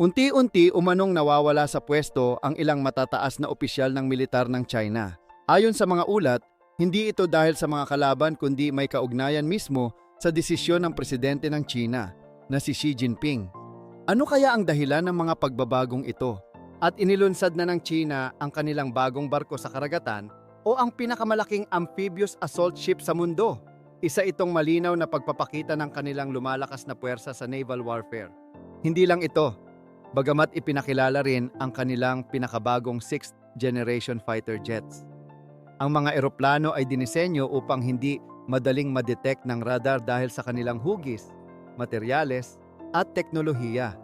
Unti-unti umanong nawawala sa pwesto ang ilang matataas na opisyal ng militar ng China. Ayon sa mga ulat, hindi ito dahil sa mga kalaban kundi may kaugnayan mismo sa desisyon ng presidente ng China na si Xi Jinping. Ano kaya ang dahilan ng mga pagbabagong ito? At inilunsad na ng China ang kanilang bagong barko sa karagatan o ang pinakamalaking amphibious assault ship sa mundo? Isa itong malinaw na pagpapakita ng kanilang lumalakas na puwersa sa naval warfare. Hindi lang ito, bagamat ipinakilala rin ang kanilang pinakabagong 6th generation fighter jets. Ang mga eroplano ay dinisenyo upang hindi madaling ma-detect ng radar dahil sa kanilang hugis, materyales, at teknolohiya.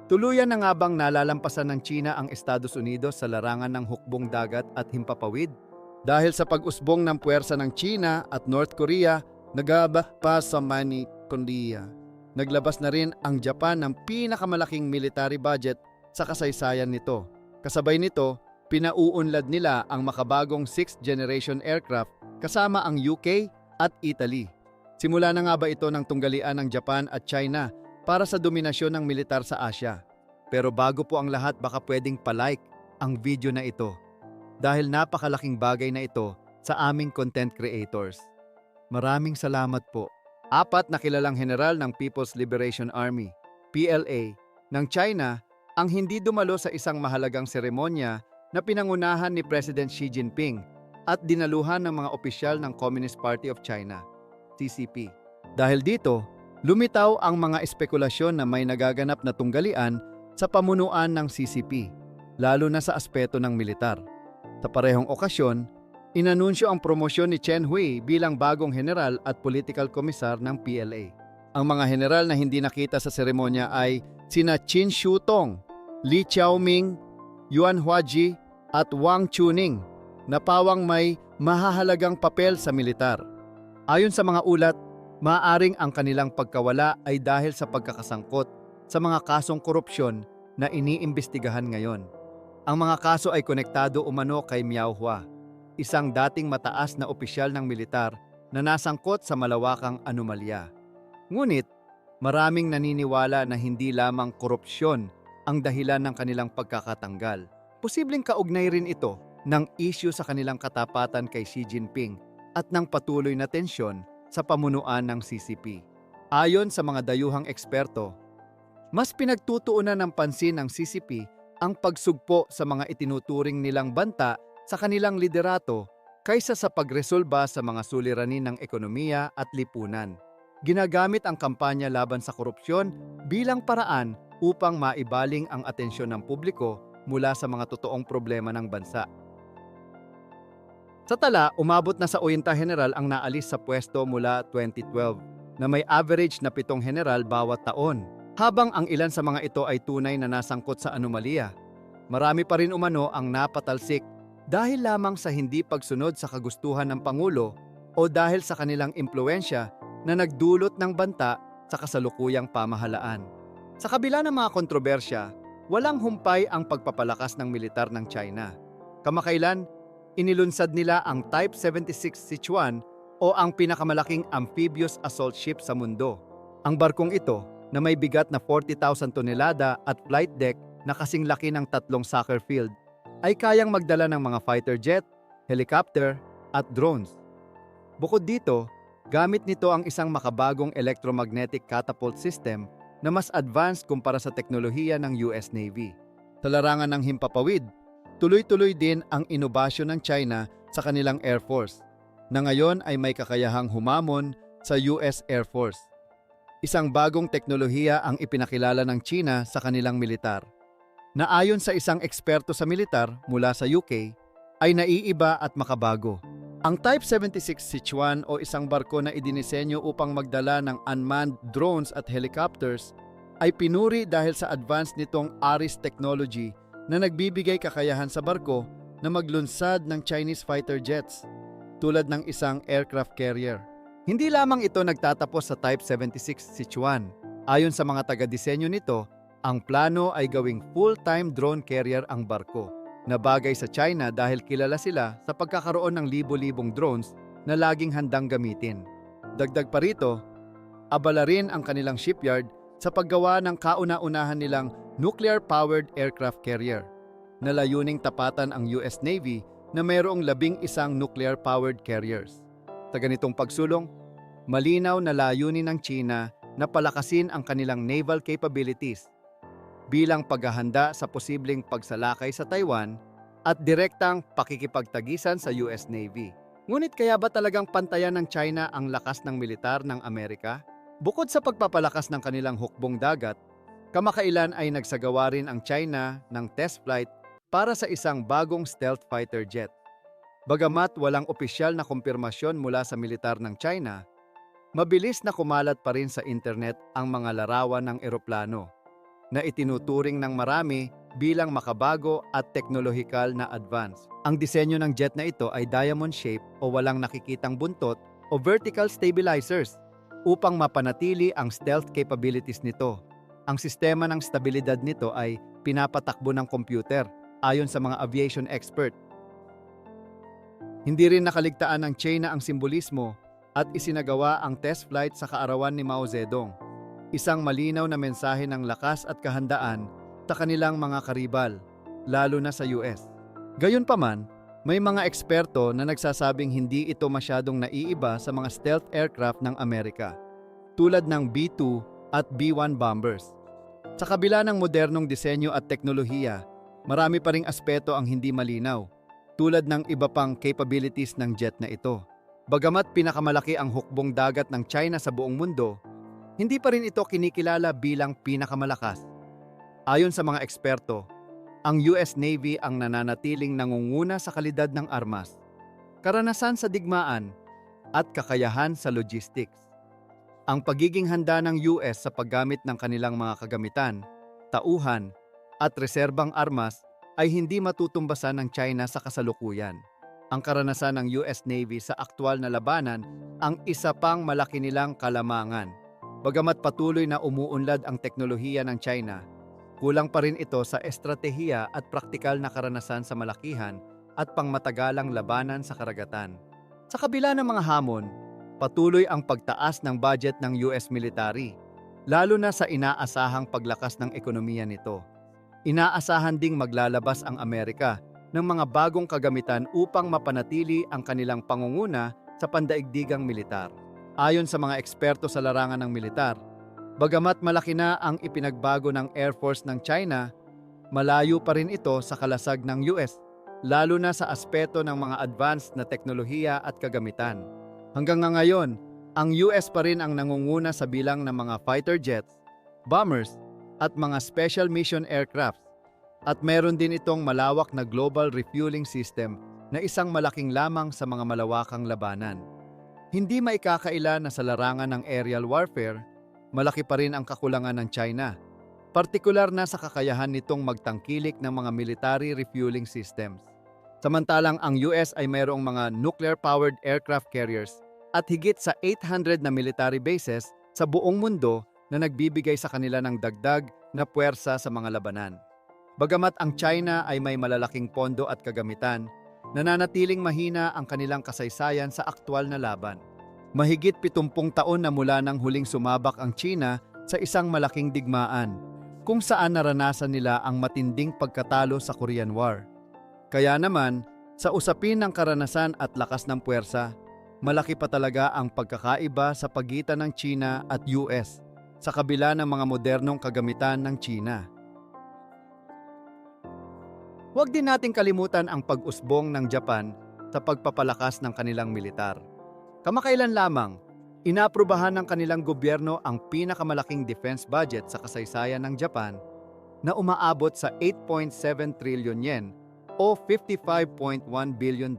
Tuluyan na nga bang nalalampasan ng China ang Estados Unidos sa larangan ng hukbong dagat at himpapawid? Dahil sa pag-usbong ng puwersa ng China at North Korea, nagaba pa sa Korea. Naglabas na rin ang Japan ng pinakamalaking military budget sa kasaysayan nito. Kasabay nito, pinauunlad nila ang makabagong 6th generation aircraft kasama ang UK at Italy. Simula na nga ba ito ng tunggalian ng Japan at China para sa dominasyon ng militar sa Asia? Pero bago po ang lahat, baka pwedeng palike ang video na ito dahil napakalaking bagay na ito sa aming content creators. Maraming salamat po. 4 na kilalang general ng People's Liberation Army, PLA, ng China ang hindi dumalo sa isang mahalagang seremonya na pinangunahan ni President Xi Jinping at dinaluhan ng mga opisyal ng Communist Party of China, CCP. Dahil dito, lumitaw ang mga espekulasyon na may nagaganap na tunggalian sa pamunuan ng CCP, lalo na sa aspeto ng militar. Sa parehong okasyon, inanunsyo ang promosyon ni Chen Hui bilang bagong general at political commissar ng PLA. Ang mga general na hindi nakita sa seremonya ay sina Qin Shutong, Li Qiaoming, Yuan Huaji at Wang Chuning na pawang may mahahalagang papel sa militar. Ayon sa mga ulat, maaaring ang kanilang pagkawala ay dahil sa pagkakasangkot sa mga kasong korupsyon na iniimbestigahan ngayon. Ang mga kaso ay konektado umano kay Miao Hua, isang dating mataas na opisyal ng militar na nasangkot sa malawakang anomalya. Ngunit, maraming naniniwala na hindi lamang korupsyon ang dahilan ng kanilang pagkakatanggal. Posibleng kaugnay rin ito ng issue sa kanilang katapatan kay Xi Jinping at ng patuloy na tensyon sa pamunuan ng CCP. Ayon sa mga dayuhang eksperto, mas pinagtutuunan ng pansin ng CCP ang pagsugpo sa mga itinuturing nilang banta sa kanilang liderato kaysa sa pagresolba sa mga suliranin ng ekonomiya at lipunan. Ginagamit ang kampanya laban sa korupsyon bilang paraan upang maibaling ang atensyon ng publiko mula sa mga totoong problema ng bansa. Sa tala, umabot na sa 80 general ang naalis sa pwesto mula 2012 na may average na 7 general bawat taon. Habang ang ilan sa mga ito ay tunay na nasangkot sa anomalya, marami pa rin umano ang napatalsik dahil lamang sa hindi pagsunod sa kagustuhan ng Pangulo o dahil sa kanilang impluensya na nagdulot ng banta sa kasalukuyang pamahalaan. Sa kabila ng mga kontrobersya, walang humpay ang pagpapalakas ng militar ng China. Kamakailan, inilunsad nila ang Type 76 Sichuan o ang pinakamalaking amphibious assault ship sa mundo. Ang barkong ito, na may bigat na 40,000 tonelada at flight deck na kasing laki ng 3 soccer field, ay kayang magdala ng mga fighter jet, helicopter at drones. Bukod dito, gamit nito ang isang makabagong electromagnetic catapult system na mas advanced kumpara sa teknolohiya ng US Navy. Sa larangan ng himpapawid, tuloy-tuloy din ang inobasyon ng China sa kanilang Air Force, na ngayon ay may kakayahang humamon sa US Air Force. Isang bagong teknolohiya ang ipinakilala ng China sa kanilang militar, na ayon sa isang eksperto sa militar mula sa UK, ay naiiba at makabago. Ang Type 76 Sichuan o isang barko na idinisenyo upang magdala ng unmanned drones at helicopters ay pinuri dahil sa advance nitong ARIS technology na nagbibigay kakayahan sa barko na maglunsad ng Chinese fighter jets tulad ng isang aircraft carrier. Hindi lamang ito nagtatapos sa Type 76 Sichuan. Ayon sa mga taga-disenyo nito, ang plano ay gawing full-time drone carrier ang barko, na bagay sa China dahil kilala sila sa pagkakaroon ng libo-libong drones na laging handang gamitin. Dagdag pa rito, abala rin ang kanilang shipyard sa paggawa ng kauna-unahan nilang nuclear-powered aircraft carrier, na layuning tapatan ang US Navy na mayroong 11 nuclear-powered carriers. Sa ganitong pagsulong, malinaw na layunin ng China na palakasin ang kanilang naval capabilities bilang paghahanda sa posibleng pagsalakay sa Taiwan at direktang pakikipagtagisan sa US Navy. Ngunit kaya ba talagang pantayan ng China ang lakas ng militar ng Amerika? Bukod sa pagpapalakas ng kanilang hukbong dagat, kamakailan ay nagsagawa rin ang China ng test flight para sa isang bagong stealth fighter jet. Bagamat walang opisyal na kumpirmasyon mula sa militar ng China, mabilis na kumalat pa rin sa internet ang mga larawan ng eroplano na itinuturing ng marami bilang makabago at teknolohikal na advance. Ang disenyo ng jet na ito ay diamond shape o walang nakikitang buntot o vertical stabilizers upang mapanatili ang stealth capabilities nito. Ang sistema ng stabilidad nito ay pinapatakbo ng computer ayon sa mga aviation expert. Hindi rin nakaligtaan ng China ang simbolismo at isinagawa ang test flight sa kaarawan ni Mao Zedong, isang malinaw na mensahe ng lakas at kahandaan sa kanilang mga karibal, lalo na sa US. Gayunpaman, may mga eksperto na nagsasabing hindi ito masyadong naiiba sa mga stealth aircraft ng Amerika, tulad ng B-2 at B-1 bombers. Sa kabila ng modernong disenyo at teknolohiya, marami pa ring aspeto ang hindi malinaw, tulad ng iba pang capabilities ng jet na ito. Bagamat pinakamalaki ang hukbong dagat ng China sa buong mundo, hindi pa rin ito kinikilala bilang pinakamalakas. Ayon sa mga eksperto, ang US Navy ang nananatiling nangunguna sa kalidad ng armas, karanasan sa digmaan, at kakayahan sa logistics. Ang pagiging handa ng US sa paggamit ng kanilang mga kagamitan, tauhan, at reserbang armas ay hindi matutumbasan ng China sa kasalukuyan. Ang karanasan ng US Navy sa aktwal na labanan ang isa pang malaki nilang kalamangan. Bagamat patuloy na umuunlad ang teknolohiya ng China, kulang pa rin ito sa estratehiya at praktikal na karanasan sa malakihan at pangmatagalang labanan sa karagatan. Sa kabila ng mga hamon, patuloy ang pagtaas ng budget ng US military, lalo na sa inaasahang paglakas ng ekonomiya nito. Inaasahan ding maglalabas ang Amerika ng mga bagong kagamitan upang mapanatili ang kanilang pangunguna sa pandaigdigang militar. Ayon sa mga eksperto sa larangan ng militar, bagamat malaki na ang ipinagbago ng Air Force ng China, malayo pa rin ito sa kalasag ng US, lalo na sa aspeto ng mga advanced na teknolohiya at kagamitan. Hanggang ngayon, ang US pa rin ang nangunguna sa bilang ng mga fighter jets, bombers, at mga special mission aircraft. At meron din itong malawak na global refueling system na isang malaking lamang sa mga malawakang labanan. Hindi maikakaila na sa larangan ng aerial warfare, malaki pa rin ang kakulangan ng China, partikular na sa kakayahan nitong magtangkilik ng mga military refueling systems. Samantalang ang US ay mayroong mga nuclear-powered aircraft carriers at higit sa 800 na military bases sa buong mundo na nagbibigay sa kanila ng dagdag na puwersa sa mga labanan. Bagamat ang China ay may malalaking pondo at kagamitan, nananatiling mahina ang kanilang kasaysayan sa aktwal na laban. Mahigit 70 taon na mula nang huling sumabak ang China sa isang malaking digmaan, kung saan naranasan nila ang matinding pagkatalo sa Korean War. Kaya naman, sa usapin ng karanasan at lakas ng puwersa, malaki pa talaga ang pagkakaiba sa pagitan ng China at US sa kabila ng mga modernong kagamitan ng China. Huwag din nating kalimutan ang pag-usbong ng Japan sa pagpapalakas ng kanilang militar. Kamakailan lamang, inaprubahan ng kanilang gobyerno ang pinakamalaking defense budget sa kasaysayan ng Japan na umaabot sa 8.7 trillion yen o $55.1 billion.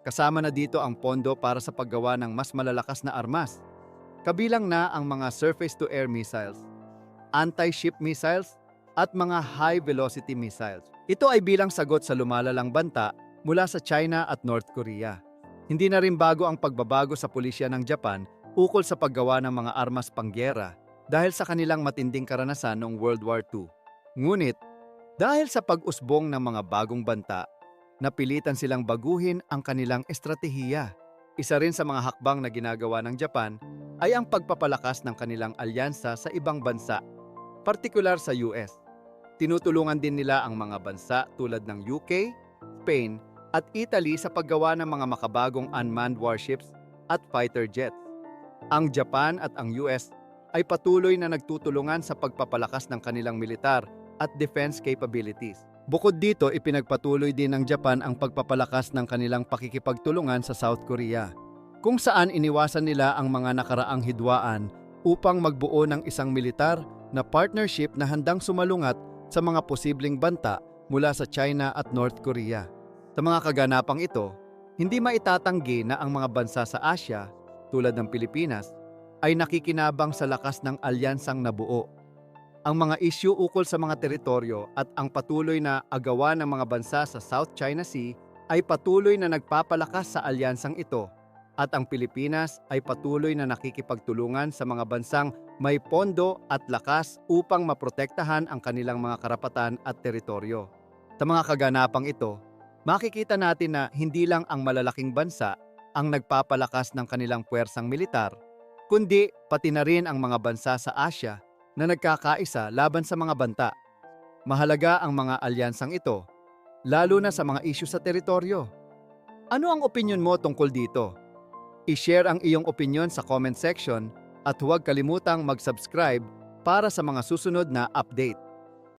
Kasama na dito ang pondo para sa paggawa ng mas malalakas na armas, kabilang na ang mga surface-to-air missiles, anti-ship missiles, at mga high-velocity missiles. Ito ay bilang sagot sa lumalalang banta mula sa China at North Korea. Hindi na rin bago ang pagbabago sa pulisya ng Japan ukol sa paggawa ng mga armas panggera dahil sa kanilang matinding karanasan noong World War II. Ngunit, dahil sa pag-usbong ng mga bagong banta, napilitan silang baguhin ang kanilang estratehiya. Isa rin sa mga hakbang na ginagawa ng Japan ay ang pagpapalakas ng kanilang alyansa sa ibang bansa partikular sa US. Tinutulungan din nila ang mga bansa tulad ng UK, Spain at Italy sa paggawa ng mga makabagong unmanned warships at fighter jets. Ang Japan at ang US ay patuloy na nagtutulungan sa pagpapalakas ng kanilang militar at defense capabilities. Bukod dito, ipinagpatuloy din ng Japan ang pagpapalakas ng kanilang pakikipagtulungan sa South Korea, kung saan iniwasan nila ang mga nakaraang hidwaan upang magbuo ng isang militar na partnership na handang sumalungat sa mga posibleng banta mula sa China at North Korea. Sa mga kaganapang ito, hindi maitatanggi na ang mga bansa sa Asia, tulad ng Pilipinas, ay nakikinabang sa lakas ng alyansang nabuo. Ang mga isyu ukol sa mga teritoryo at ang patuloy na agawan ng mga bansa sa South China Sea ay patuloy na nagpapalakas sa alyansang ito, at ang Pilipinas ay patuloy na nakikipagtulungan sa mga bansang may pondo at lakas upang maprotektahan ang kanilang mga karapatan at teritoryo. Sa mga kaganapang ito, makikita natin na hindi lang ang malalaking bansa ang nagpapalakas ng kanilang puwersang militar, kundi pati na rin ang mga bansa sa Asia na nagkakaisa laban sa mga banta. Mahalaga ang mga alyansang ito, lalo na sa mga isyu sa teritoryo. Ano ang opinyon mo tungkol dito? I-share ang iyong opinyon sa comment section at huwag kalimutang mag-subscribe para sa mga susunod na update.